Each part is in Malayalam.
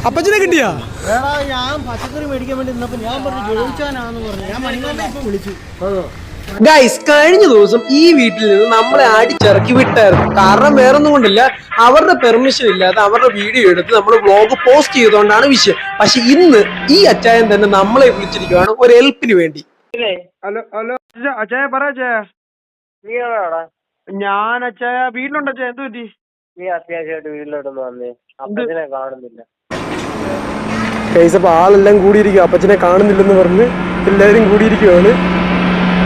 അപ്പച്ചനെ കിട്ടിയാ? ഞാൻ പച്ചക്കറി മേടിക്കാൻ വേണ്ടി നിന്നപ്പോ ഞാൻ പറഞ്ഞു ചോദിച്ചാനാന്ന് പറഞ്ഞു. ഞാൻ മണിക്കാരനെ ഇപ്പൊ വിളിച്ചു. ഗൈസ്, കഴിഞ്ഞ ദിവസം ഈ വീട്ടിൽ നിന്ന് നമ്മളെ അടിച്ചിറക്കി വിട്ടായിരുന്നു. കാരണം വേറൊന്നും കൊണ്ടില്ല, അവരുടെ പെർമിഷൻ ഇല്ലാതെ അവരുടെ വീഡിയോ എടുത്ത് നമ്മൾ വ്ലോഗ് പോസ്റ്റ് ചെയ്തുകൊണ്ടാണ് വിഷയം. പക്ഷെ ഇന്ന് ഈ അച്ചായൻ തന്നെ നമ്മളെ വിളിച്ചിരിക്കുകയാണ് ഒരു ഹെൽപ്പിന് വേണ്ടി. ഹലോ ഹലോ അച്ചായ പറ അച്ചായ. ഞാൻ അച്ചായ വീട്ടിലുണ്ട് അച്ചായ. എന്ത് പറ്റി? നീ അത്യാവശ്യമായിട്ട് വീട്ടിലോട്ടൊന്ന് വന്നേ, അപ്പച്ചനെ കാണുന്നില്ല. ഗൈസ്, അപ്പൊ ആളെല്ലാം കൂടിയിരിക്കും, അപ്പച്ചനെ കാണുന്നില്ലെന്ന് പറഞ്ഞ് എല്ലാവരും കൂടിയിരിക്കുവാണ്.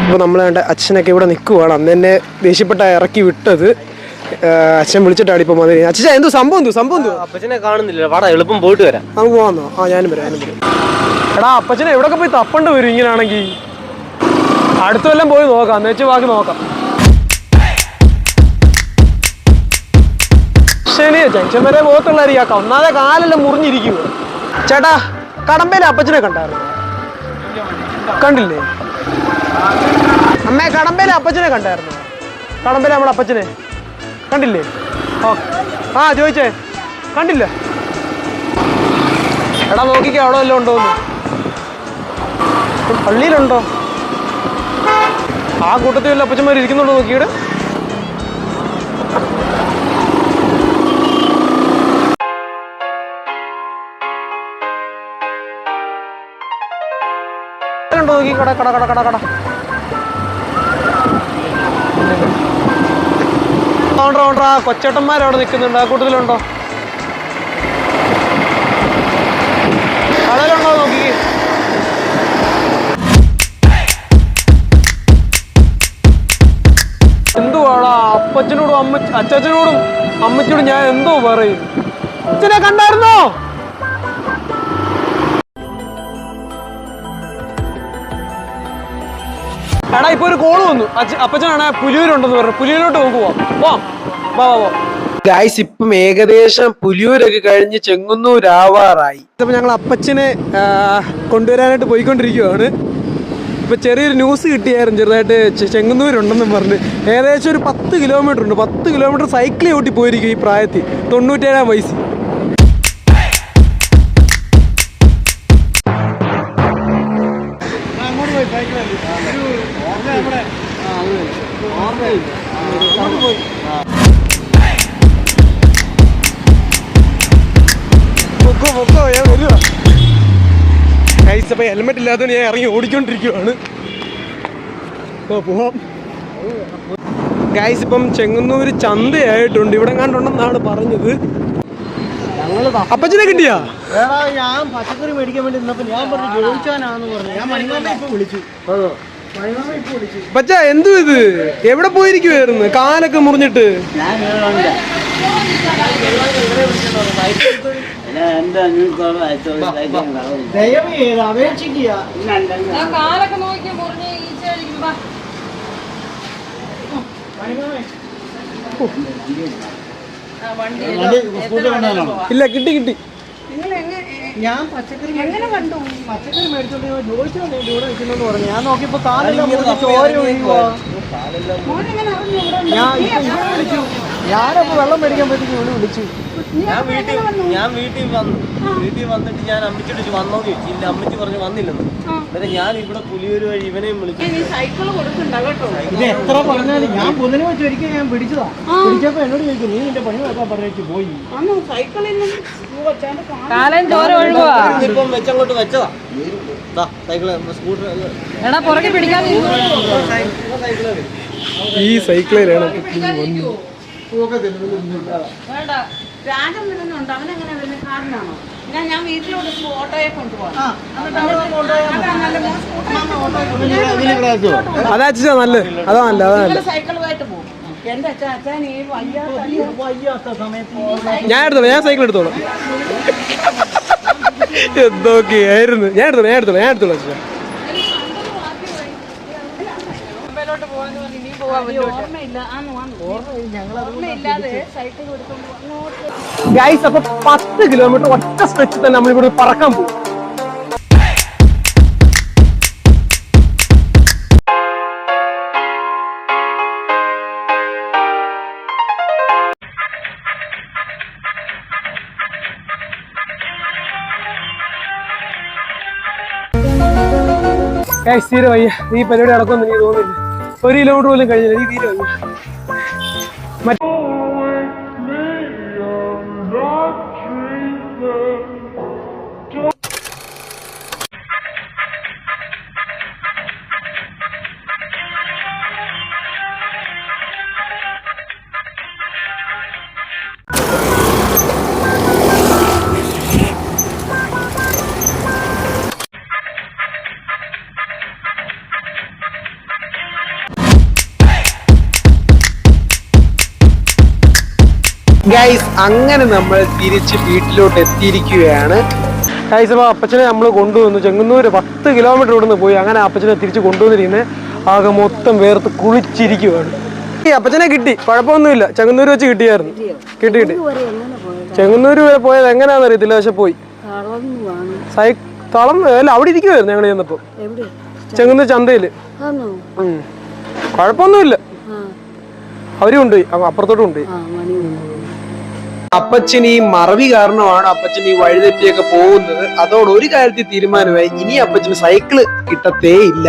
അപ്പോൾ നമ്മൾ വേണ്ട അച്ഛനൊക്കെ ഇവിടെ നിൽക്കുവാണ്. അന്ന് തന്നെ ദേഷ്യപ്പെട്ട ഇറക്കി വിട്ടത്. അച്ഛൻ വിളിച്ചിട്ടാണ് ഇപ്പം വന്നത്. അച്ഛൻ എന്തോ സംഭവം അപ്പച്ചനെ കാണുന്നില്ല. വാടാ, എളുപ്പം പോയിട്ട് വരാം. നമുക്ക് പോകാന്നോ? ഞാനും വരാം. എടാ, അപ്പച്ചനെ എവിടെയൊക്കെ പോയി തപ്പണ്ട് വരും ഇങ്ങനെയാണെങ്കിൽ. അടുത്തെല്ലാം പോയി നോക്കാം, എന്നുവെച്ച് ബാക്കി നോക്കാം. ശരി, ജംഗ്ഷൻ വരെ പോകത്തുള്ളായിരിക്കും. ഒന്നാതെ കാലെല്ലാം മുറിഞ്ഞിരിക്കുക. ചേട്ടാ, കടമ്പയിലെ അപ്പച്ചനെ കണ്ടായിരുന്നു? കണ്ടില്ലേ? അമ്മേ, കടമ്പയിലെ അപ്പച്ചനെ കണ്ടായിരുന്നു? കടമ്പയിലെ നമ്മുടെ അപ്പച്ചനെ കണ്ടില്ലേ? ചോദിച്ചേ, കണ്ടില്ല? എടാ, നോക്കിക്കോ അവിടെ വല്ലതും ഉണ്ടോന്ന്. പള്ളിയിലുണ്ടോ? ആ കൂട്ടത്തിൽ വല്ല അപ്പച്ചന്മാർ ഇരിക്കുന്നുണ്ടോ നോക്കിയിട്ട്. നോക്കി കട കട കട കട കട ഓണ്ടോ കൊച്ചേട്ടന്മാരവിടെ നിൽക്കുന്നുണ്ട്. ആ കൂട്ടത്തിലുണ്ടോ? കടയിലുണ്ടോ നോക്കി. എന്തുവാടാ അപ്പച്ചനോടും അച്ഛനോടും അമ്മച്ചോടും ഞാൻ എന്തോ പറയും. അച്ഛനെ കണ്ടായിരുന്നോ? എടാ, ഇപ്പൊ ഒരു കോള് വന്നു. അപ്പച്ചനാണ് പുലിയൂരുണ്ടെന്ന് പറഞ്ഞു. പുലിയൂരോട്ട് നമുക്ക് പോവാം. ഗായ്സ്, ഇപ്പം ഏകദേശം പുലിയൂരൊക്കെ കഴിഞ്ഞ് ചെങ്ങന്നൂരാവാറായി. ഇപ്പൊ ഞങ്ങൾ അപ്പച്ചനെ കൊണ്ടുവരാനായിട്ട് പോയിക്കൊണ്ടിരിക്കുകയാണ്. ഇപ്പൊ ചെറിയൊരു ന്യൂസ് കിട്ടിയായിരുന്നു, ചെറുതായിട്ട് ചെങ്ങന്നൂരുണ്ടെന്നും പറഞ്ഞ്. ഏകദേശം ഒരു 10 കിലോമീറ്റർ ഉണ്ട്. 10 കിലോമീറ്റർ സൈക്കിൾ ഓട്ടി പോയിരിക്കും ഈ പ്രായത്തിൽ, 97-ാം വയസ്സിൽ. അപ്പൊ ഹെൽമെറ്റ് ഇല്ലാത്തതുകൊണ്ട് ഞാൻ ഇറങ്ങി ഓടിക്കൊണ്ടിരിക്കുകയാണ്. പോവാം ഗൈസ്. ഇപ്പം ചെങ്ങന്നൂര് ചന്തയായിട്ടുണ്ട്, ഇവിടെ കണ്ടുണ്ടെന്നാണ് പറഞ്ഞത്. അപ്പച്ചനെ കിട്ടിയാ? ഞാൻ പച്ചക്കറി മേടിക്കാൻ വേണ്ടി നിന്നപ്പോ ഞാൻ പറഞ്ഞു ചോദിച്ചാനാന്ന് പറഞ്ഞു. ഞാൻ മണിക്കാരനെ ഇപ്പൊ വിളിച്ചു. പച്ച, എന്തു ഇത്? എവിടെ പോയിരിക്കുവായിരുന്നു? കാലൊക്കെ മുറിഞ്ഞിട്ട്. ഇല്ല, കിട്ടി. ഞാൻ പച്ചക്കറി മേടിച്ചോണ്ട് ചോദിച്ചോണ്ട് ഇവിടെ നിൽക്കുന്നു പറഞ്ഞു. ഞാൻ നോക്കിയപ്പോ കാലെല്ലാം ചോര ഒഴിയുവാ. ഞാനപ്പോ വെള്ളം മേടിക്കാൻ പറ്റി ഇവിടെ വിളിച്ചു. ഞാൻ വീട്ടിൽ വന്നിട്ട് ഞാൻ അമ്മച്ചിട്ട് വന്നോന്ന് ചോദിച്ചു. ഇല്ല, അമ്മച്ചി പറഞ്ഞു വന്നില്ലെന്ന്. അന്നേരം ഞാൻ ഇവിടെ പുലിയൂര് വഴി ഇവനെയും വിളിച്ചു. ഇത് എത്ര പറഞ്ഞാലും ഞാൻ പൊന്നിനെ വെച്ച് ഒരിക്കൽ ഞാൻ പിടിച്ചതാ. പിടിച്ചപ്പോ എന്നോട് ചോദിച്ചു, നീ നിന്റെ പണി നോക്കാൻ പറഞ്ഞു പോയി. ഇപ്പം വെച്ചങ്ങോട്ട് വെച്ചതാ സൈക്കിള്, സ്കൂട്ടർ. ഈ സൈക്കിളിലാണ് ഞാൻ വീട്ടിലോട്ട് ഓട്ടോയെ കൊണ്ടുപോകാം. അതാ നല്ലത്. അതാ നല്ല സൈക്കിളുമായിട്ട് പോകും. എന്റെ അച്ഛൻ ഈ വയ്യാത്ത സമയത്ത് ഞാൻ സൈക്കിൾ എടുത്തോളാം. എന്തൊക്കെയായിരുന്നു. ഞാൻ എടുത്തോളാം അച്ഛാ. ഗൈസ്, അപ്പൊ 10 കിലോമീറ്റർ ഒറ്റ സ്ട്രെച്ചിൽ തന്നെ നമ്മളിവിടെ പറക്കാൻ പോകും. ഗൈസ് തീരെ വയ്യ, ഈ പരിപാടി നടക്കുമെന്ന് എനിക്ക് തോന്നുന്നില്ല. 1 കിലോമീറ്റർ പോലും കഴിഞ്ഞില്ല, നീ തീരെ വയ്യ. ഗൈസ് അങ്ങനെ നമ്മൾ തിരിച്ച് വീട്ടിലോട്ട് എത്തിയിരിക്കുകയാണ്. ഗൈസ് അപ്പോൾ അപ്പച്ചനെ നമ്മൾ കൊണ്ടുവന്നു. ചെങ്ങന്നൂർ 10 കിലോമീറ്റർ ഇവിടുന്ന് പോയി. അങ്ങനെ അപ്പച്ചനെ തിരിച്ച് കൊണ്ടുവന്നിരിക്കുന്നത് ആകെ മൊത്തം വേർത്ത് കുളിച്ചിരിക്കുവാണ്. ഈ അപ്പച്ചനെ കിട്ടി, കുഴപ്പമൊന്നുമില്ല. ചെങ്ങന്നൂർ വെച്ച് കിട്ടിയായിരുന്നു. കിട്ടി. ചെങ്ങന്നൂർ വരെ പോയത് എങ്ങനെയാണെന്ന് അറിയത്തില്ല, പക്ഷെ പോയി. തളം അല്ല, അവിടെ ഇരിക്കുവായിരുന്നു ഞങ്ങൾ ചെന്നപ്പോ. ചെങ്ങന്നൂർ ചന്തയില്. കുഴപ്പമൊന്നുമില്ല, അവരും കൊണ്ടുപോയി, അപ്പുറത്തോട്ട് കൊണ്ടുപോയി. അപ്പച്ചൻ ഈ മറവി കാരണമാണ് അപ്പച്ചൻ ഈ വഴിതെറ്റിയൊക്കെ പോകുന്നത്. അതോടെ ഒരു കാര്യത്തിൽ തീരുമാനമായി, ഇനി അപ്പച്ചന് സൈക്കിള് കിട്ടത്തേ ഇല്ല.